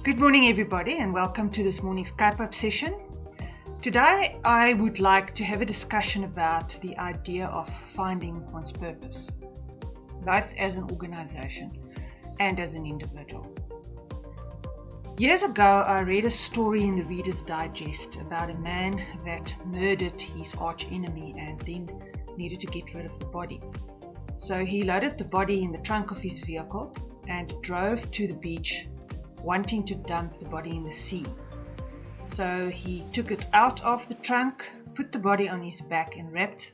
Good morning, everybody, and welcome to this morning's Skype Up session. Today, I would like to have a discussion about the idea of finding one's purpose, both as an organization and as an individual. Years ago, I read a story in the Reader's Digest about a man that murdered his arch enemy and then needed to get rid of the body. So he loaded the body in the trunk of his vehicle and drove to the beach, wanting to dump the body in the sea. So he took it out of the trunk, put the body on his back and wrapped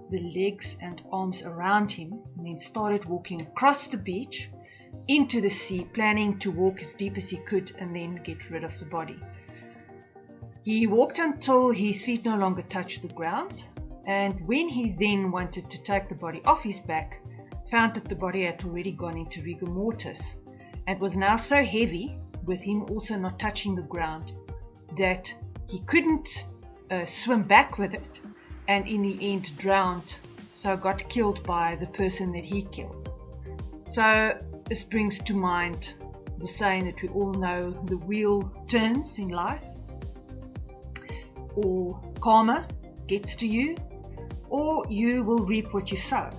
the legs and arms around him, and then started walking across the beach into the sea, planning to walk as deep as he could and then get rid of the body. He walked until his feet no longer touched the ground, and when he then wanted to take the body off his back, found that the body had already gone into rigor mortis and was now so heavy, with him also not touching the ground, that he couldn't swim back with it, and in the end drowned, so got killed by the person that he killed. So this brings to mind the saying that we all know: the wheel turns in life, or karma gets to you, or you will reap what you sow.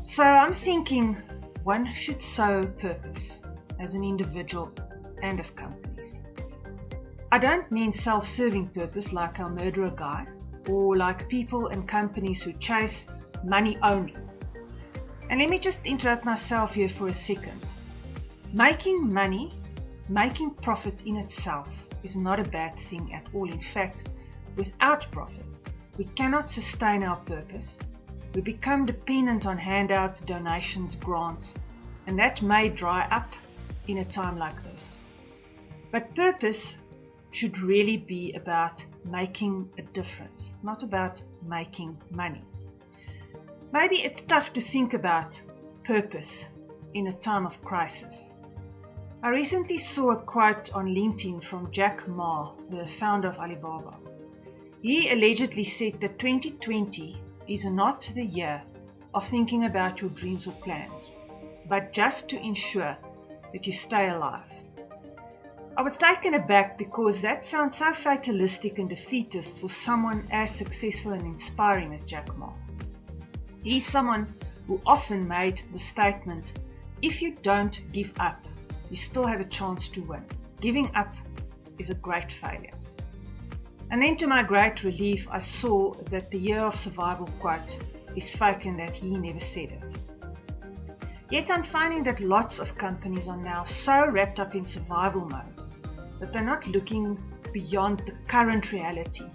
So I'm thinking one should sow purpose as an individual and as companies. I don't mean self-serving purpose like our murderer guy, or like people and companies who chase money only. And let me just interrupt myself here for a second. Making money, making profit in itself is not a bad thing at all. In fact, without profit, we cannot sustain our purpose. We become dependent on handouts, donations, grants, and that may dry up in a time like this. But purpose should really be about making a difference, not about making money. Maybe it's tough to think about purpose in a time of crisis. I recently saw a quote on LinkedIn from Jack Ma, the founder of Alibaba. He allegedly said that 2020 is not the year of thinking about your dreams or plans, but just to ensure that you stay alive. I was taken aback because that sounds so fatalistic and defeatist for someone as successful and inspiring as Jack Ma. He's someone who often made the statement, if you don't give up, you still have a chance to win. Giving up is a great failure. And then to my great relief, I saw that the year of survival quote is fake and that he never said it. Yet I'm finding that lots of companies are now so wrapped up in survival mode that they're not looking beyond the current reality.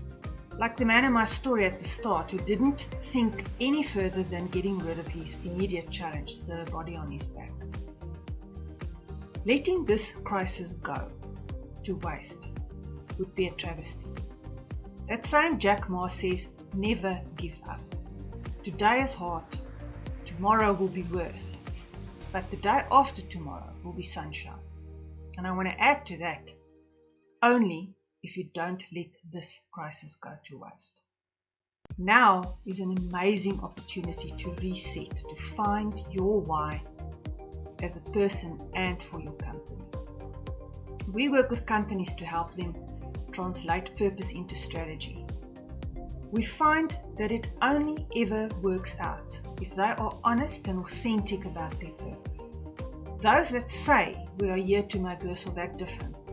Like the man in my story at the start, who didn't think any further than getting rid of his immediate challenge, the body on his back. Letting this crisis go to waste would be a travesty. That same Jack Ma says, never give up. Today is hard, tomorrow will be worse, but the day after tomorrow will be sunshine. And I want to add to that, only if you don't let this crisis go to waste. Now is an amazing opportunity to reset, to find your why as a person and for your company. We work with companies to help them translate purpose into strategy. We find that it only ever works out if they are honest and authentic about their purpose. Those that say we are here to make this or that difference,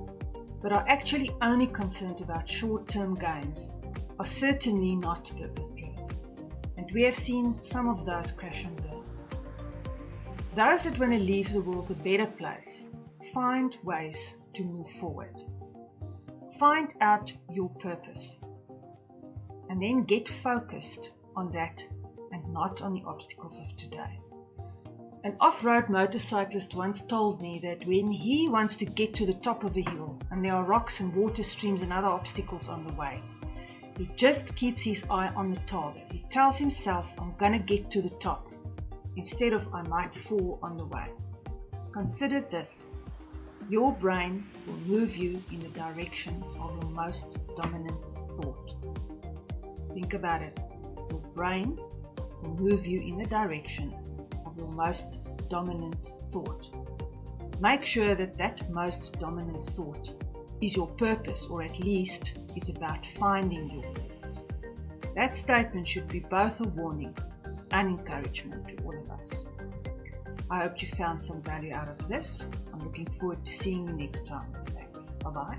but are actually only concerned about short-term gains, are certainly not purpose-driven. And we have seen some of those crash and burn. Those that want to leave the world a better place find ways to move forward. Find out your purpose and then get focused on that and not on the obstacles of today. An off-road motorcyclist once told me that when he wants to get to the top of a hill and there are rocks and water streams and other obstacles on the way, he just keeps his eye on the target. He tells himself, I'm gonna get to the top, instead of I might fall on the way. Consider this. Your brain will move you in the direction of your most dominant thought. Think about it. Your brain will move you in the direction of your most dominant thought. make sure that that most dominant thought is your purpose, or at least is about finding your purpose. That statement should be both a warning and encouragement to all of us. I hope you found some value out of this. I'm looking forward to seeing you next time. Thanks. Bye-bye.